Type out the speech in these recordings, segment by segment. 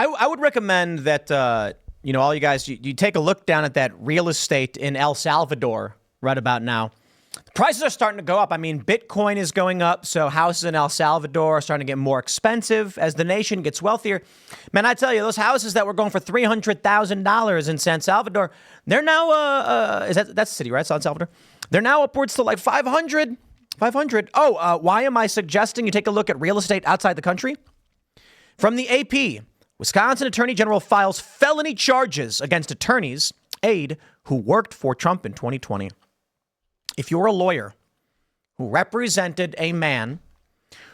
I would recommend that, all you guys, you take a look down at that real estate in El Salvador right about now. The prices are starting to go up. I mean, Bitcoin is going up, so houses in El Salvador are starting to get more expensive as the nation gets wealthier. Man, I tell you, those houses that were going for $300,000 in San Salvador, they're now, that's the city, right? San Salvador? They're now upwards to like 500. Oh, why am I suggesting you take a look at real estate outside the country? From the AP, Wisconsin Attorney General files felony charges against attorneys aide who worked for Trump in 2020. If you're a lawyer who represented a man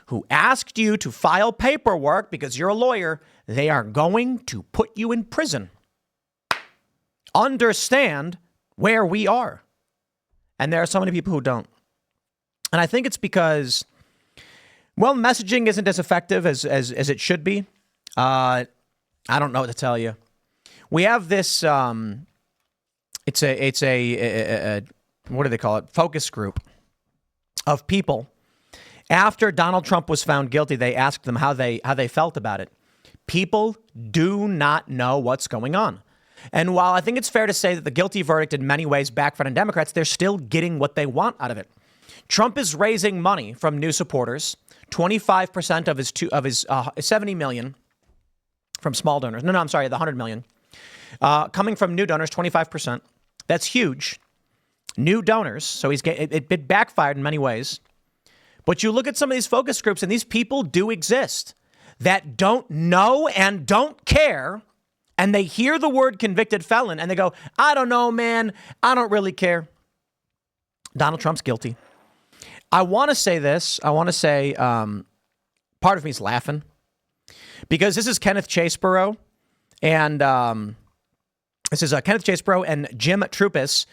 who asked you to file paperwork because you're a lawyer, they are going to put you in prison. Understand where we are. And there are so many people who don't. And I think it's because, well, messaging isn't as effective as it should be. I don't know what to tell you. We have this, it's a what do they call it? Focus group of people. After Donald Trump was found guilty, they asked them how they felt about it. People do not know what's going on. And while I think it's fair to say that the guilty verdict in many ways backfired on Democrats, they're still getting what they want out of it. Trump is raising money from new supporters, 25% of his 70 million from small donors. No, I'm sorry, the 100 million. Coming from new donors, 25%. That's huge. New donors. So it backfired in many ways. But you look at some of these focus groups, and these people do exist that don't know and don't care. And they hear the word convicted felon and they go, I don't know, man. I don't really care. Donald Trump's guilty. I want to say this. I want to say part of me is laughing because this is Kenneth Chesebro and Kenneth Chesebro and Jim Troupis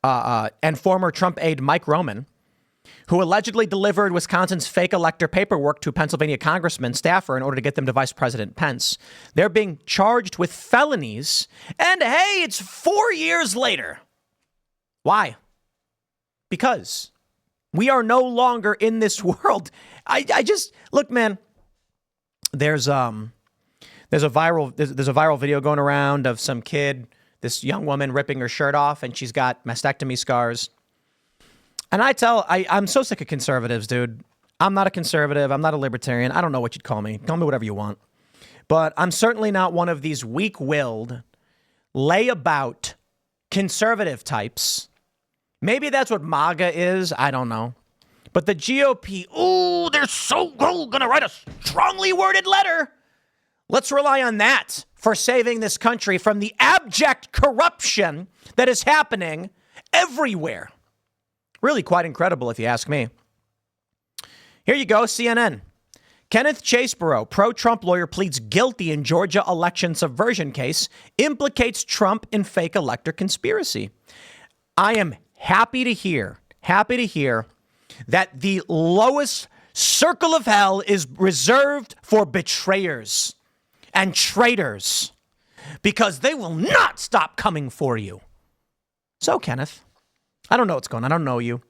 and former Trump aide Mike Roman, who allegedly delivered Wisconsin's fake elector paperwork to a Pennsylvania congressman staffer in order to get them to Vice President Pence. They're being charged with felonies. And hey, it's 4 years later. Why? Because we are no longer in this world. I just look, man. There's a viral video going around of some kid, this young woman ripping her shirt off, and she's got mastectomy scars. And I'm so sick of conservatives, dude. I'm not a conservative. I'm not a libertarian. I don't know what you'd call me. Call me whatever you want. But I'm certainly not one of these weak-willed, layabout conservative types. Maybe that's what MAGA is. I don't know. But the GOP, they're so going to write a strongly worded letter. Let's rely on that for saving this country from the abject corruption that is happening everywhere. Really quite incredible, if you ask me. Here you go, CNN. Kenneth Chesebro, pro-Trump lawyer, pleads guilty in Georgia election subversion case, implicates Trump in fake elector conspiracy. I am happy to hear that the lowest circle of hell is reserved for betrayers and traitors because they will not stop coming for you. So, Kenneth, I don't know what's going on. I don't know you.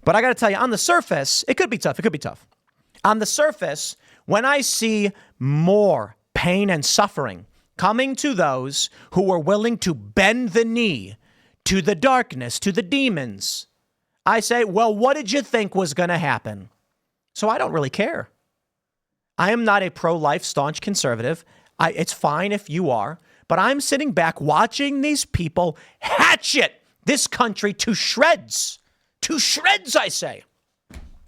But I got to tell you, on the surface, it could be tough. On the surface, when I see more pain and suffering coming to those who are willing to bend the knee to the darkness, to the demons, I say, well, what did you think was going to happen? So I don't really care. I am not a pro-life staunch conservative. It's fine if you are. But I'm sitting back watching these people hatchet this country to shreds. To shreds, I say.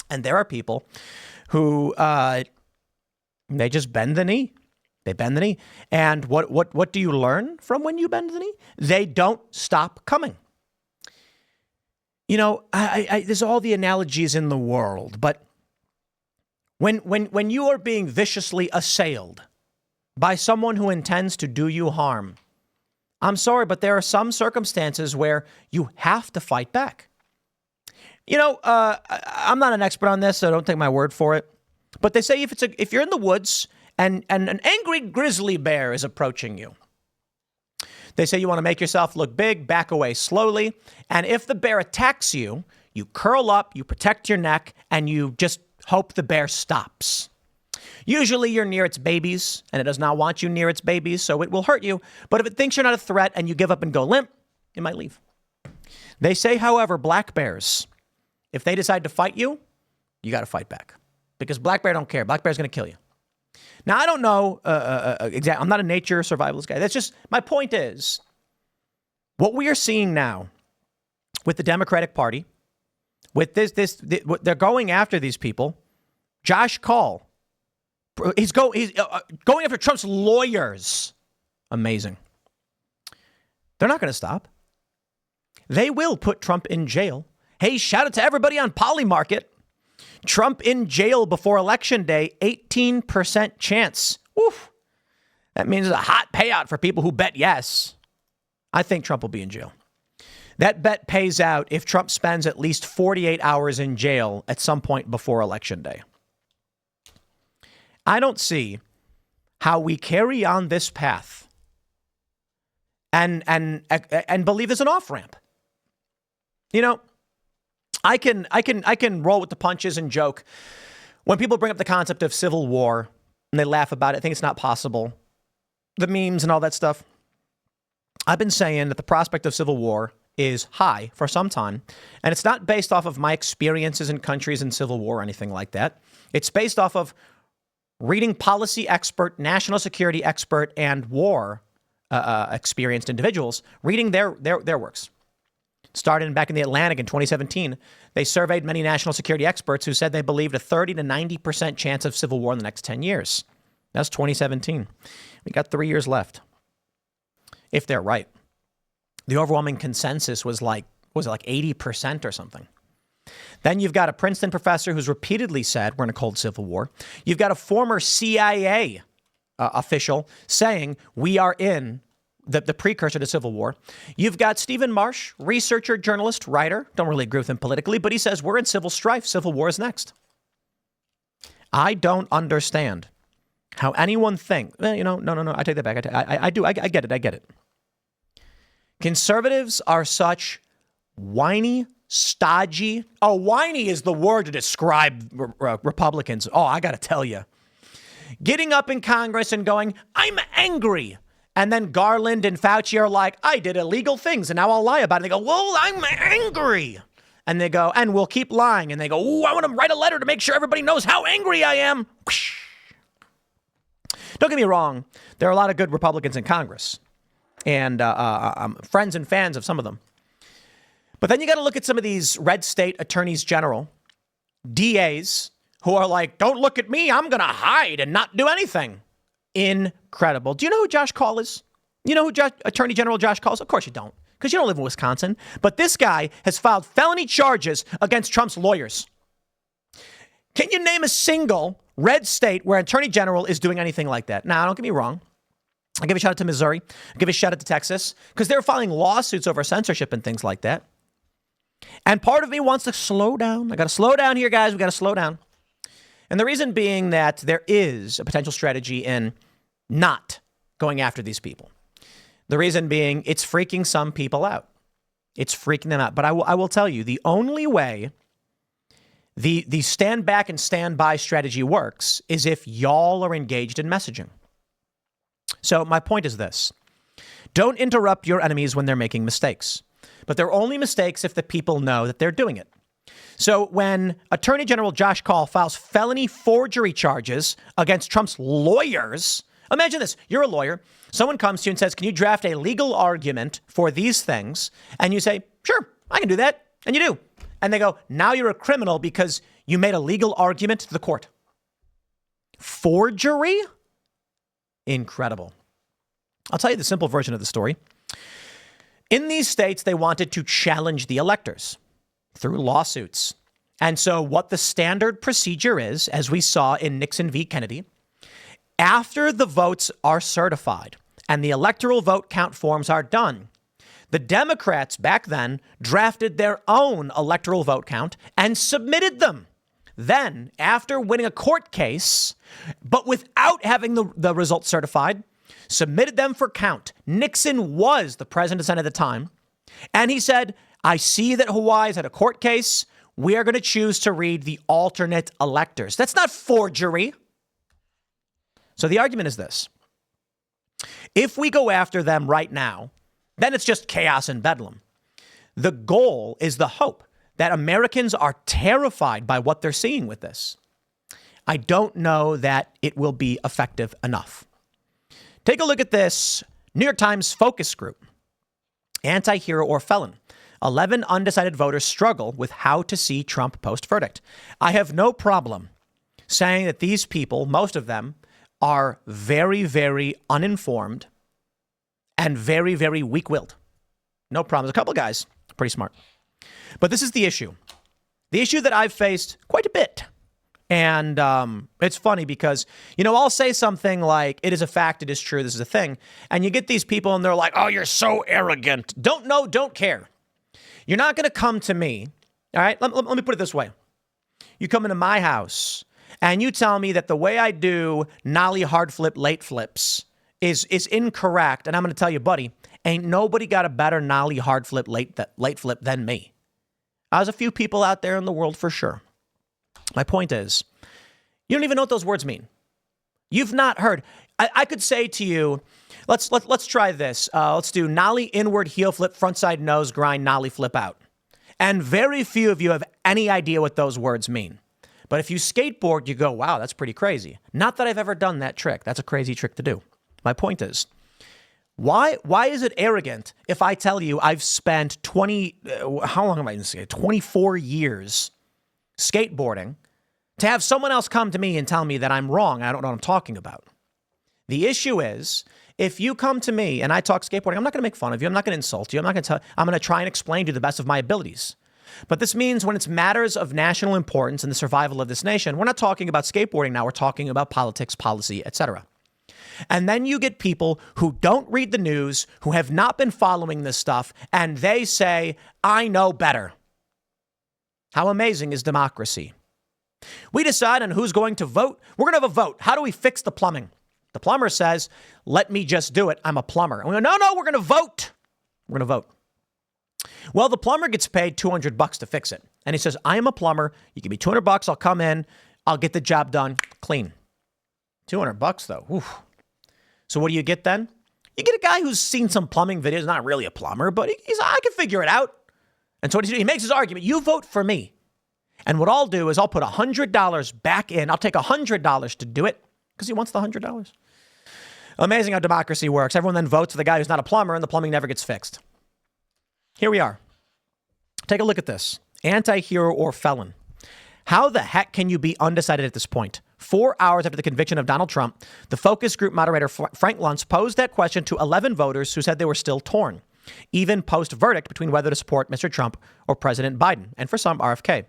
And there are people who, they just bend the knee. They bend the knee. And what do you learn from when you bend the knee? They don't stop coming. You know, there's all the analogies in the world, but when you are being viciously assailed by someone who intends to do you harm, I'm sorry, but there are some circumstances where you have to fight back. You know, I'm not an expert on this, so don't take my word for it. But they say if you're in the woods and an angry grizzly bear is approaching you, they say you want to make yourself look big, back away slowly. And if the bear attacks you, you curl up, you protect your neck, and you just hope the bear stops. Usually you're near its babies, and it does not want you near its babies, so it will hurt you. But if it thinks you're not a threat and you give up and go limp, it might leave. They say, however, black bears, if they decide to fight you, you got to fight back. Because black bear don't care. Black bear's going to kill you. Now, I don't know exactly. I'm not a nature survivalist guy. That's just, my point is, what we are seeing now with the Democratic Party, with they're going after these people. Josh Call, he's going after Trump's lawyers. Amazing. They're not going to stop. They will put Trump in jail. Hey, shout out to everybody on Polymarket. Trump in jail before Election Day, 18% chance. Woof. That means a hot payout for people who bet yes. I think Trump will be in jail. That bet pays out if Trump spends at least 48 hours in jail at some point before Election Day. I don't see how we carry on this path and believe there's an off-ramp. You know, I can roll with the punches and joke when people bring up the concept of civil war and they laugh about it. I think it's not possible. The memes and all that stuff. I've been saying that the prospect of civil war is high for some time, and it's not based off of my experiences in countries in civil war or anything like that. It's based off of reading policy expert, national security expert, and war experienced individuals, reading their works. Started back in the Atlantic in 2017. They surveyed many national security experts who said they believed a 30 to 90% chance of civil war in the next 10 years. That's 2017. We got 3 years left. If they're right. The overwhelming consensus was like 80% or something. Then you've got a Princeton professor who's repeatedly said we're in a cold civil war. You've got a former CIA official saying we are in the precursor to civil war. You've got Stephen Marsh, researcher, journalist, writer. Don't really agree with him politically, but he says we're in civil strife. Civil war is next. I don't understand how anyone thinks, no, I take that back. I do. I get it. Conservatives are such whiny, stodgy. Oh, whiny is the word to describe Republicans. Oh, I got to tell you. Getting up in Congress and going, I'm angry. And then Garland and Fauci are like, I did illegal things and now I'll lie about it. They go, well, I'm angry. And they go, and we'll keep lying. And they go, oh, I want to write a letter to make sure everybody knows how angry I am. Whoosh. Don't get me wrong. There are a lot of good Republicans in Congress. And I'm friends and fans of some of them. But then you got to look at some of these red state attorneys general, DAs, who are like, don't look at me. I'm going to hide and not do anything. Incredible. Do you know who Josh Call is? You know who Attorney General Josh Call is? Of course you don't, because you don't live in Wisconsin. But this guy has filed felony charges against Trump's lawyers. Can you name a single red state where Attorney General is doing anything like that? Now, don't get me wrong. I give a shout out to Missouri. I give a shout out to Texas, because they're filing lawsuits over censorship and things like that. And part of me wants to slow down. I got to slow down here, guys. We got to slow down. And the reason being that there is a potential strategy in not going after these people. The reason being it's freaking some people out. It's freaking them out. But I will tell you, the only way the stand back and stand by strategy works is if y'all are engaged in messaging. So my point is this. Don't interrupt your enemies when they're making mistakes. But they're only mistakes if the people know that they're doing it. So when Attorney General Josh Call files felony forgery charges against Trump's lawyers, imagine this. You're a lawyer. Someone comes to you and says, can you draft a legal argument for these things? And you say, sure, I can do that. And you do. And they go, now you're a criminal because you made a legal argument to the court. Forgery? Incredible. I'll tell you the simple version of the story. In these states, they wanted to challenge the electors through lawsuits. And so what the standard procedure is, as we saw in Nixon v. Kennedy, after the votes are certified and the electoral vote count forms are done, the Democrats back then drafted their own electoral vote count and submitted them. Then, after winning a court case, but without having the results certified, submitted them for count. Nixon was the president of the Senate at the time. And he said, I see that Hawaii's had a court case. We are going to choose to read the alternate electors. That's not forgery. So the argument is this. If we go after them right now, then it's just chaos and bedlam. The goal is the hope that Americans are terrified by what they're seeing with this. I don't know that it will be effective enough. Take a look at this New York Times focus group. Anti-hero or felon. 11 undecided voters struggle with how to see Trump post-verdict. I have no problem saying that these people, most of them, are very, very uninformed and very, very weak-willed. No problem. There's a couple of guys pretty smart. But this is the issue. The issue that I've faced quite a bit. And it's funny because, I'll say something like, it is a fact, it is true, this is a thing. And you get these people and they're like, oh, you're so arrogant. Don't know, don't care. You're not going to come to me. All right, let me put it this way. You come into my house and you tell me that the way I do nollie hard flip, late flips is incorrect. And I'm going to tell you, buddy, ain't nobody got a better nollie hard flip, late flip than me. There's a few people out there in the world for sure. My point is, you don't even know what those words mean. You've not heard. I could say to you, let's try this. Let's do nollie inward heel flip, frontside nose grind, nollie flip out. And very few of you have any idea what those words mean. But if you skateboard, you go, wow, that's pretty crazy. Not that I've ever done that trick. That's a crazy trick to do. My point is, why is it arrogant if I tell you I've spent 24 years skateboarding to have someone else come to me and tell me that I'm wrong? I don't know what I'm talking about. The issue is, if you come to me and I talk skateboarding, I'm not going to make fun of you. I'm not going to insult you. I'm going to try and explain to you the best of my abilities. But this means when it's matters of national importance and the survival of this nation, we're not talking about skateboarding now. We're talking about politics, policy, etc. And then you get people who don't read the news, who have not been following this stuff, and they say, I know better. How amazing is democracy? We decide on who's going to vote. We're going to have a vote. How do we fix the plumbing? The plumber says, let me just do it. I'm a plumber. And we go, no, we're going to vote. We're going to vote. Well, the plumber gets paid $200 to fix it. And he says, I am a plumber. You give me $200. I'll come in. I'll get the job done clean. $200 though. Oof. So what do you get then? You get a guy who's seen some plumbing videos, not really a plumber, but I can figure it out. And so what does he do? He makes his argument. You vote for me. And what I'll do is I'll put $100 back in. I'll take $100 to do it because he wants the $100. Amazing how democracy works. Everyone then votes for the guy who's not a plumber and the plumbing never gets fixed. Here we are. Take a look at this. Anti-hero or felon. How the heck can you be undecided at this point? 4 hours after the conviction of Donald Trump, the focus group moderator Frank Luntz posed that question to 11 voters who said they were still torn, even post-verdict between whether to support Mr. Trump or President Biden, and for some, RFK.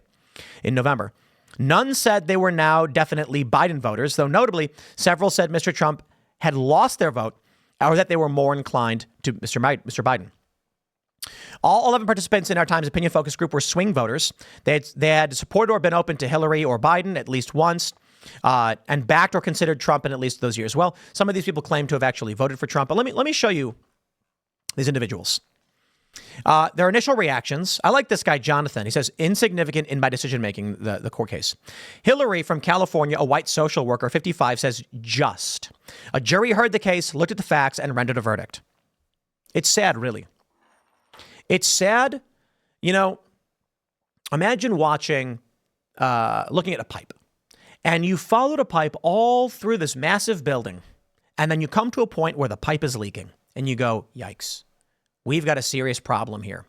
In November, none said they were now definitely Biden voters, though notably, several said Mr. Trump had lost their vote or that they were more inclined to Mr. Biden. All 11 participants in our Times opinion focus group were swing voters. They had supported or been open to Hillary or Biden at least once, and backed or considered Trump in at least those years. Well, some of these people claim to have actually voted for Trump, but let me show you these individuals. Their initial reactions. I like this guy, Jonathan. He says, insignificant in my decision-making, the court case. Hillary from California, a white social worker, 55, says, just. A jury heard the case, looked at the facts, and rendered a verdict. It's sad, really. It's sad. Imagine watching, looking at a pipe, and you followed a pipe all through this massive building, and then you come to a point where the pipe is leaking, and you go, yikes. We've got a serious problem here.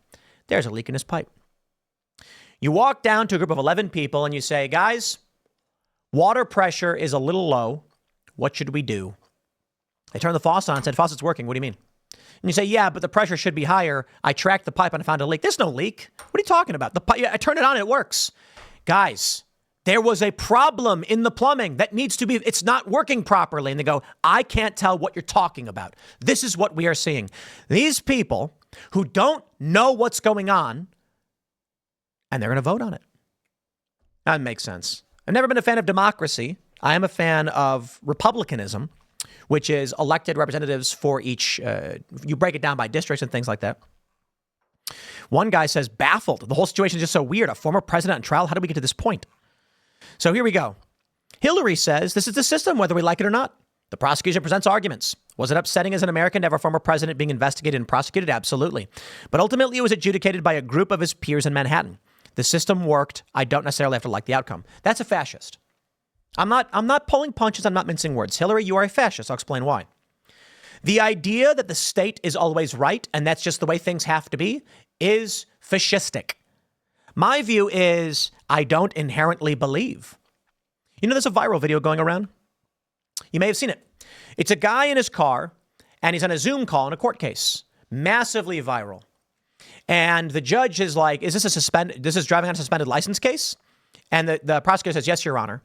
There's a leak in this pipe. You walk down to a group of 11 people and you say, guys, water pressure is a little low. What should we do? They turned the faucet on and said, faucet's working. What do you mean? And you say, yeah, but the pressure should be higher. I tracked the pipe and I found a leak. There's no leak. What are you talking about? I turned it on and it works. Guys, there was a problem in the plumbing that needs to be, it's not working properly. And they go, I can't tell what you're talking about. This is what we are seeing. These people who don't know what's going on, and they're going to vote on it. That makes sense. I've never been a fan of democracy. I am a fan of republicanism, which is elected representatives for each, you break it down by districts and things like that. One guy says, baffled. The whole situation is just so weird. A former president on trial. How did we get to this point? So here we go. Hillary says this is the system, whether we like it or not. The prosecution presents arguments. Was it upsetting as an American to have a former president being investigated and prosecuted? Absolutely. But ultimately, it was adjudicated by a group of his peers in Manhattan. The system worked. I don't necessarily have to like the outcome. That's a fascist. I'm not pulling punches. I'm not mincing words. Hillary, you are a fascist. I'll explain why. The idea that the state is always right and that's just the way things have to be is fascistic. My view is I don't inherently believe. You know, there's a viral video going around. You may have seen it. It's a guy in his car and he's on a Zoom call in a court case. Massively viral. And the judge is like, this is driving on a suspended license case? And the prosecutor says, yes, Your Honor.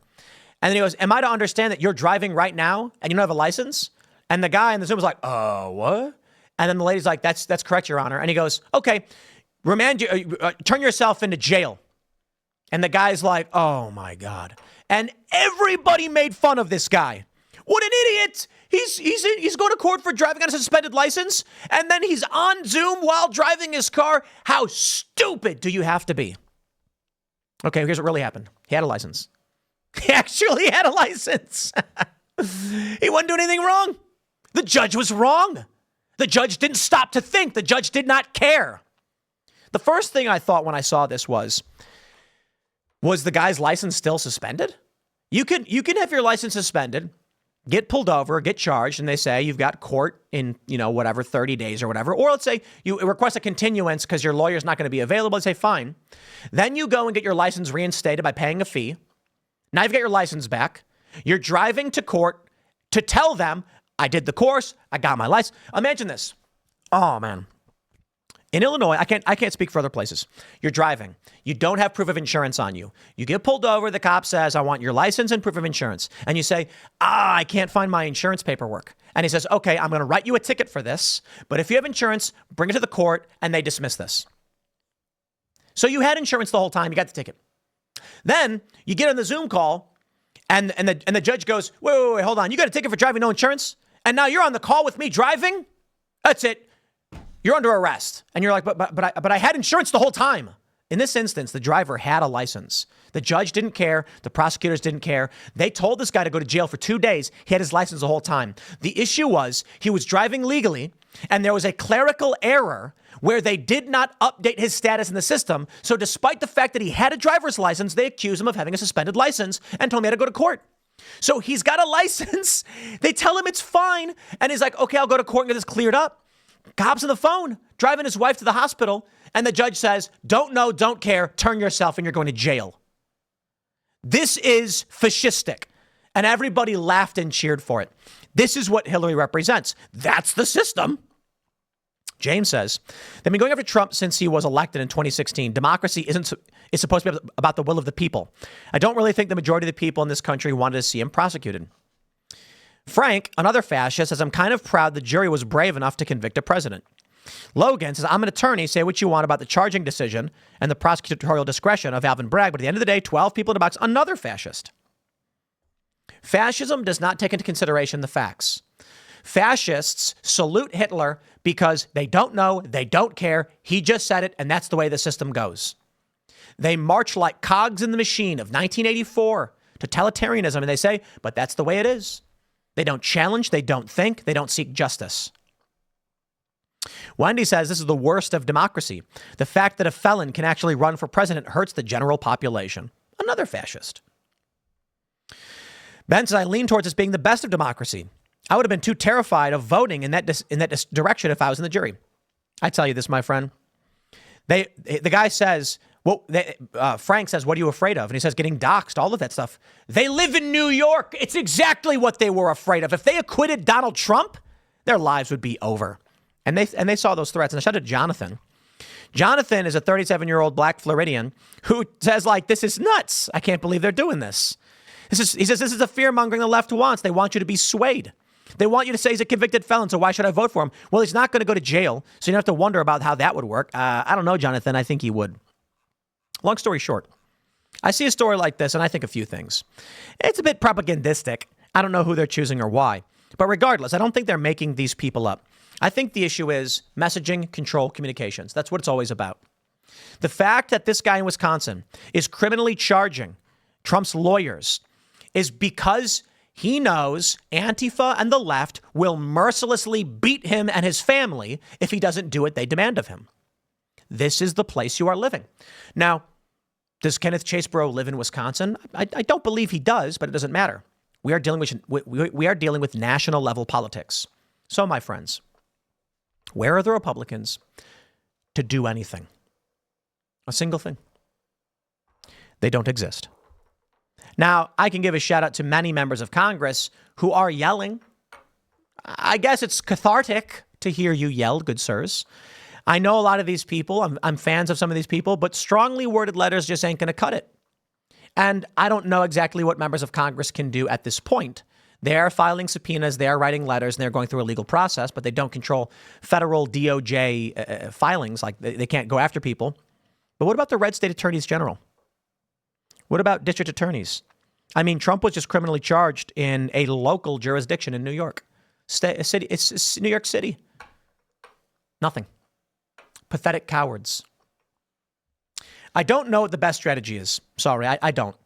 And then he goes, am I to understand that you're driving right now and you don't have a license? And the guy in the Zoom was like, what? And then the lady's like, that's correct, Your Honor. And he goes, okay, turn yourself into jail. And the guy's like, oh my God. And everybody made fun of this guy. What an idiot. He's going to court for driving on a suspended license. And then he's on Zoom while driving his car. How stupid do you have to be? Okay, here's what really happened. He had a license. He actually had a license. He wasn't doing anything wrong. The judge was wrong. The judge didn't stop to think. The judge did not care. The first thing I thought when I saw this was the guy's license still suspended? You can have your license suspended, get pulled over, get charged, and they say you've got court in, 30 days or whatever. Or let's say you request a continuance because your lawyer's not going to be available. They say, fine. Then you go and get your license reinstated by paying a fee. Now you've got your license back. You're driving to court to tell them, I did the course, I got my license. Imagine this. Oh, man. In Illinois, I can't speak for other places. You're driving. You don't have proof of insurance on you. You get pulled over. The cop says, I want your license and proof of insurance. And you say, I can't find my insurance paperwork. And he says, okay, I'm going to write you a ticket for this. But if you have insurance, bring it to the court and they dismiss this. So you had insurance the whole time. You got the ticket. Then you get on the Zoom call and the judge goes, wait, hold on. You got a ticket for driving no insurance? And now you're on the call with me driving? That's it. You're under arrest. And you're like, but I had insurance the whole time. In this instance, the driver had a license. The judge didn't care. The prosecutors didn't care. They told this guy to go to jail for 2 days. He had his license the whole time. The issue was he was driving legally and there was a clerical error where they did not update his status in the system. So despite the fact that he had a driver's license, they accused him of having a suspended license and told him he had to go to court. So he's got a license. They tell him it's fine. And he's like, okay, I'll go to court and get this cleared up. Cops on the phone, driving his wife to the hospital. And the judge says, don't know, don't care, turn yourself and you're going to jail. This is fascistic. And everybody laughed and cheered for it. This is what Hillary represents. That's the system. James says, they've been going after Trump since he was elected in 2016. Democracy is supposed to be about the will of the people. I don't really think the majority of the people in this country wanted to see him prosecuted. Frank, another fascist, says, I'm kind of proud the jury was brave enough to convict a president. Logan says, I'm an attorney. Say what you want about the charging decision and the prosecutorial discretion of Alvin Bragg. But at the end of the day, 12 people in a box, another fascist. Fascism does not take into consideration the facts. Fascists salute Hitler because they don't know, they don't care. He just said it, and that's the way the system goes. They march like cogs in the machine of 1984, totalitarianism, and they say, but that's the way it is. They don't challenge, they don't think, they don't seek justice. Wendy says this is the worst of democracy. The fact that a felon can actually run for president hurts the general population. Another fascist. Ben says, I lean towards this being the best of democracy. I would have been too terrified of voting in that direction if I was in the jury. I tell you this, my friend. The guy says, Frank says, what are you afraid of? And he says, getting doxxed, all of that stuff. They live in New York. It's exactly what they were afraid of. If they acquitted Donald Trump, their lives would be over. And they saw those threats. And I shout out to Jonathan. Jonathan is a 37-year-old black Floridian who says, this is nuts. I can't believe they're doing this. He says, this is a fear-mongering the left wants. They want you to be swayed. They want you to say he's a convicted felon, so why should I vote for him? Well, he's not going to go to jail, so you don't have to wonder about how that would work. I don't know, Jonathan. I think he would. Long story short, I see a story like this, and I think a few things. It's a bit propagandistic. I don't know who they're choosing or why. But regardless, I don't think they're making these people up. I think the issue is messaging, control, communications. That's what it's always about. The fact that this guy in Wisconsin is criminally charging Trump's lawyers is because he knows Antifa and the left will mercilessly beat him and his family if he doesn't do what they demand of him. This is the place you are living. Now, does Kenneth Chesebro live in Wisconsin? I don't believe he does, but it doesn't matter. We are dealing with national level politics. So, my friends, where are the Republicans to do anything? A single thing. They don't exist. Now, I can give a shout out to many members of Congress who are yelling. I guess it's cathartic to hear you yell, good sirs. I know a lot of these people. I'm fans of some of these people, but strongly worded letters just ain't going to cut it. And I don't know exactly what members of Congress can do at this point. They are filing subpoenas, they are writing letters, and they're going through a legal process, but they don't control federal DOJ filings. Like they can't go after people. But what about the red state attorneys general? What about district attorneys? I mean, Trump was just criminally charged in a local jurisdiction in New York. It's New York City. Nothing. Pathetic cowards. I don't know what the best strategy is. Sorry, I don't.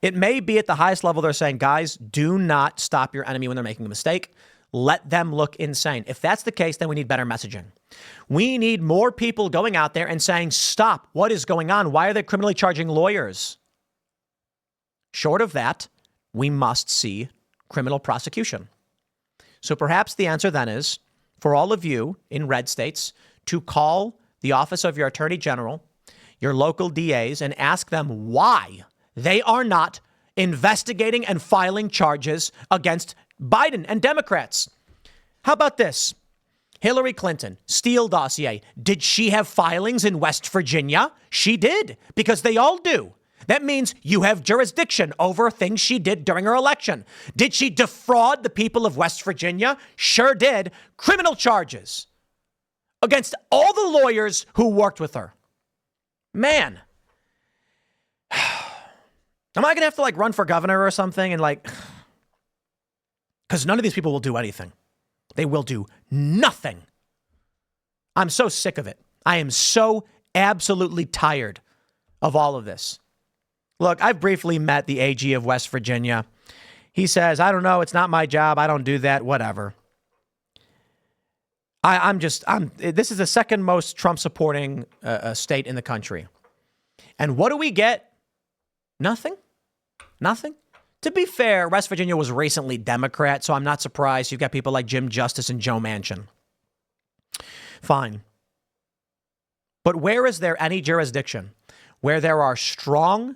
It may be at the highest level they're saying, guys, do not stop your enemy when they're making a mistake. Let them look insane. If that's the case, then we need better messaging. We need more people going out there and saying, stop. What is going on? Why are they criminally charging lawyers? Short of that, we must see criminal prosecution. So perhaps the answer then is for all of you in red states to call the office of your attorney general, your local DAs, and ask them why they are not investigating and filing charges against Biden and Democrats. How about this? Hillary Clinton, Steele dossier. Did she have filings in West Virginia? She did, because they all do. That means you have jurisdiction over things she did during her election. Did she defraud the people of West Virginia? Sure did. Criminal charges against all the lawyers who worked with her. Man. Am I going to have to run for governor or something? And because none of these people will do anything. They will do nothing. I'm so sick of it. I am so absolutely tired of all of this. Look, I've briefly met the AG of West Virginia. He says, I don't know. It's not my job. I don't do that. Whatever. This is the second most Trump supporting state in the country. And what do we get? Nothing. Nothing. To be fair, West Virginia was recently Democrat, so I'm not surprised. You've got people like Jim Justice and Joe Manchin. Fine. But where is there any jurisdiction where there are strong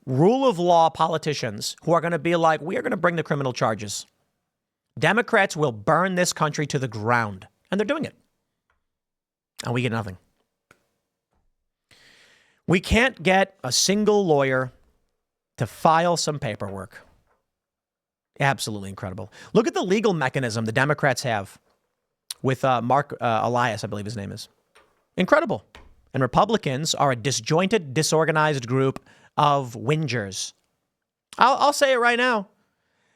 rule of law politicians who are going to be like, we are going to bring the criminal charges? Democrats will burn this country to the ground. And they're doing it. And we get nothing. We can't get a single lawyer to file some paperwork. Absolutely incredible. Look at the legal mechanism the Democrats have with Mark Elias, I believe his name is. Incredible. And Republicans are a disjointed, disorganized group of whingers. I'll say it right now.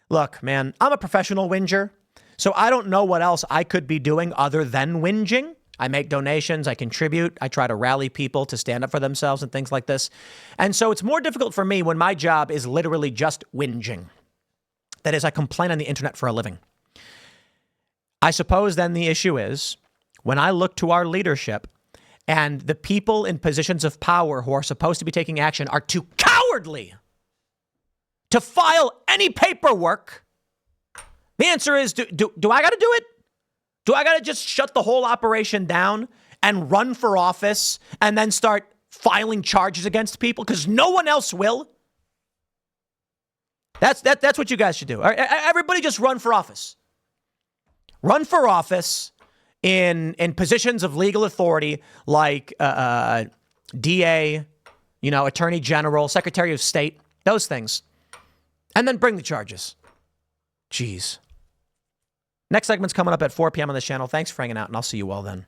Look, man, I'm a professional whinger, so I don't know what else I could be doing other than whinging. I make donations, I contribute, I try to rally people to stand up for themselves and things like this. And so it's more difficult for me when my job is literally just whinging. That is, I complain on the internet for a living. I suppose then the issue is when I look to our leadership and the people in positions of power who are supposed to be taking action are too cowardly to file any paperwork. The answer is, do I got to do it? Do I got to just shut the whole operation down and run for office and then start filing charges against people? Because no one else will. That's what you guys should do. Everybody just run for office. Run for office in positions of legal authority like DA, Attorney General, Secretary of State, those things. And then bring the charges. Jeez. Next segment's coming up at 4 p.m. on this channel. Thanks for hanging out, and I'll see you all then.